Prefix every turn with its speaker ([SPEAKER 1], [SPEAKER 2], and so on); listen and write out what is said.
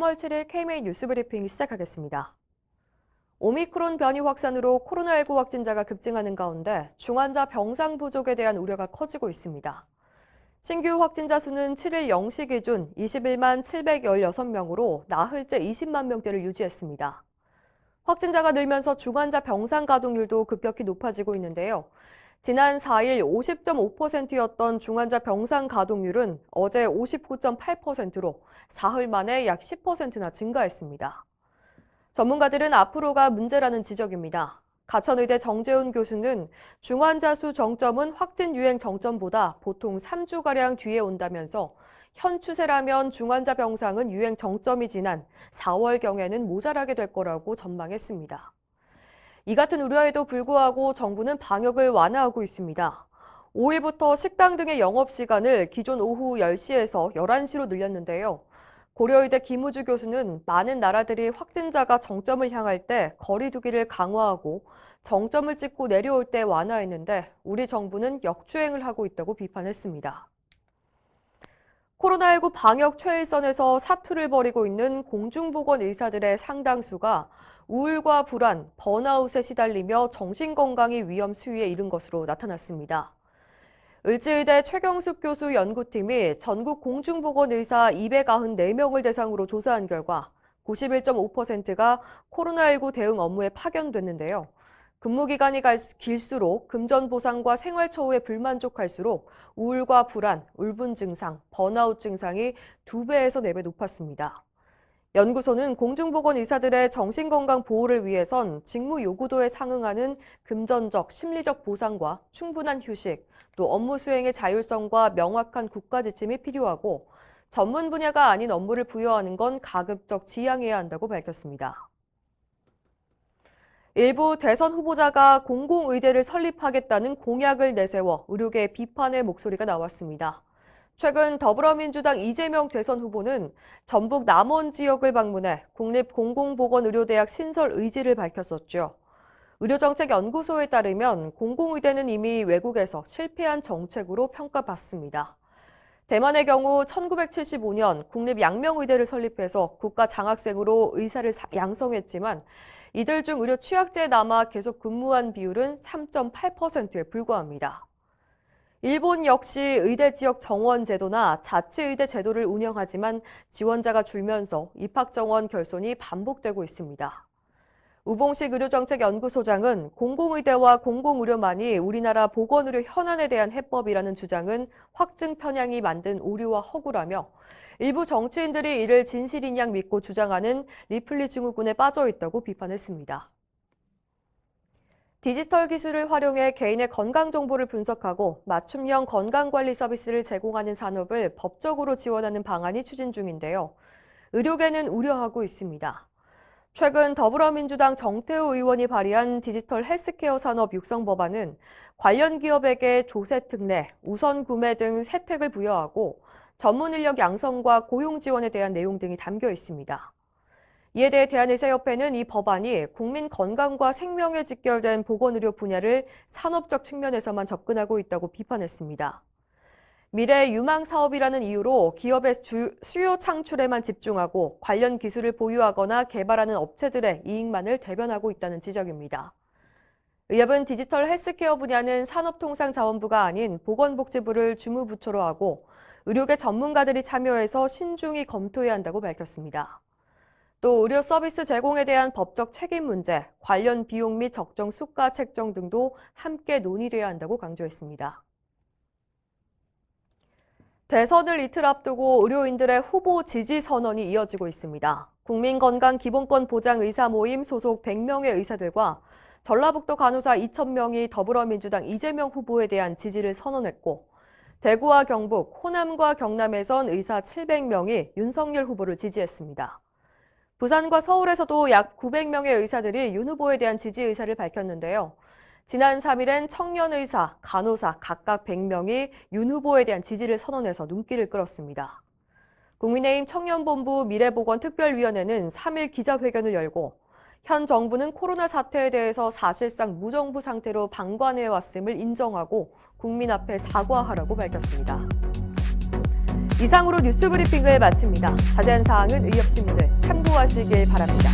[SPEAKER 1] 3월 7일 KMA 뉴스 브리핑 시작하겠습니다. 오미크론 변이 확산으로 코로나19 확진자가 급증하는 가운데 중환자 병상 부족에 대한 우려가 커지고 있습니다. 신규 확진자 수는 7일 0시 기준 21만 716명으로 나흘째 20만 명대를 유지했습니다. 확진자가 늘면서 중환자 병상 가동률도 급격히 높아지고 있는데요. 지난 4일 50.5%였던 중환자 병상 가동률은 어제 59.8%로 사흘 만에 약 10%나 증가했습니다. 전문가들은 앞으로가 문제라는 지적입니다. 가천의대 정재훈 교수는 중환자 수 정점은 확진 유행 정점보다 보통 3주가량 뒤에 온다면서 현 추세라면 중환자 병상은 유행 정점이 지난 4월경에는 모자라게 될 거라고 전망했습니다. 이 같은 우려에도 불구하고 정부는 방역을 완화하고 있습니다. 5일부터 식당 등의 영업시간을 기존 오후 10시에서 11시로 늘렸는데요. 고려의대 김우주 교수는 많은 나라들이 확진자가 정점을 향할 때 거리 두기를 강화하고 정점을 찍고 내려올 때 완화했는데 우리 정부는 역주행을 하고 있다고 비판했습니다. 코로나19 방역 최일선에서 사투를 벌이고 있는 공중보건 의사들의 상당수가 우울과 불안, 번아웃에 시달리며 정신건강이 위험 수위에 이른 것으로 나타났습니다. 을지의대 최경숙 교수 연구팀이 전국 공중보건 의사 294명을 대상으로 조사한 결과 91.5%가 코로나19 대응 업무에 파견됐는데요. 근무기간이 길수록 금전 보상과 생활처우에 불만족할수록 우울과 불안, 울분 증상, 번아웃 증상이 2배에서 4배 높았습니다. 연구소는 공중보건 의사들의 정신건강 보호를 위해선 직무 요구도에 상응하는 금전적, 심리적 보상과 충분한 휴식, 또 업무 수행의 자율성과 명확한 국가 지침이 필요하고 전문 분야가 아닌 업무를 부여하는 건 가급적 지양해야 한다고 밝혔습니다. 일부 대선 후보자가 공공의대를 설립하겠다는 공약을 내세워 의료계의 비판의 목소리가 나왔습니다. 최근 더불어민주당 이재명 대선 후보는 전북 남원 지역을 방문해 국립공공보건의료대학 신설 의지를 밝혔었죠. 의료정책연구소에 따르면 공공의대는 이미 외국에서 실패한 정책으로 평가받습니다. 대만의 경우 1975년 국립양명의대를 설립해서 국가 장학생으로 의사를 양성했지만 이들 중 의료 취약자에 남아 계속 근무한 비율은 3.8%에 불과합니다. 일본 역시 의대 지역 정원 제도나 자치의대 제도를 운영하지만 지원자가 줄면서 입학 정원 결손이 반복되고 있습니다. 우봉식 의료정책연구소장은 공공의대와 공공의료만이 우리나라 보건의료 현안에 대한 해법이라는 주장은 확증 편향이 만든 오류와 허구라며 일부 정치인들이 이를 진실인 양 믿고 주장하는 리플리 증후군에 빠져 있다고 비판했습니다. 디지털 기술을 활용해 개인의 건강 정보를 분석하고 맞춤형 건강관리 서비스를 제공하는 산업을 법적으로 지원하는 방안이 추진 중인데요. 의료계는 우려하고 있습니다. 최근 더불어민주당 정태우 의원이 발의한 디지털 헬스케어 산업 육성 법안은 관련 기업에게 조세 특례, 우선 구매 등 혜택을 부여하고 전문 인력 양성과 고용 지원에 대한 내용 등이 담겨 있습니다. 이에 대해 대한의사협회는 이 법안이 국민 건강과 생명에 직결된 보건의료 분야를 산업적 측면에서만 접근하고 있다고 비판했습니다. 미래 유망 사업이라는 이유로 기업의 수요 창출에만 집중하고 관련 기술을 보유하거나 개발하는 업체들의 이익만을 대변하고 있다는 지적입니다. 의협은 디지털 헬스케어 분야는 산업통상자원부가 아닌 보건복지부를 주무부처로 하고 의료계 전문가들이 참여해서 신중히 검토해야 한다고 밝혔습니다. 또 의료 서비스 제공에 대한 법적 책임 문제, 관련 비용 및 적정 수가 책정 등도 함께 논의돼야 한다고 강조했습니다. 대선을 이틀 앞두고 의료인들의 후보 지지 선언이 이어지고 있습니다. 국민건강기본권 보장 의사 모임 소속 100명의 의사들과 전라북도 간호사 2,000명이 더불어민주당 이재명 후보에 대한 지지를 선언했고 대구와 경북, 호남과 경남에선 의사 700명이 윤석열 후보를 지지했습니다. 부산과 서울에서도 약 900명의 의사들이 윤 후보에 대한 지지 의사를 밝혔는데요. 지난 3일엔 청년의사, 간호사 각각 100명이 윤 후보에 대한 지지를 선언해서 눈길을 끌었습니다. 국민의힘 청년본부 미래보건특별위원회는 3일 기자회견을 열고 현 정부는 코로나 사태에 대해서 사실상 무정부 상태로 방관해왔음을 인정하고 국민 앞에 사과하라고 밝혔습니다. 이상으로 뉴스 브리핑을 마칩니다. 자세한 사항은 의협신문을 참고하시길 바랍니다.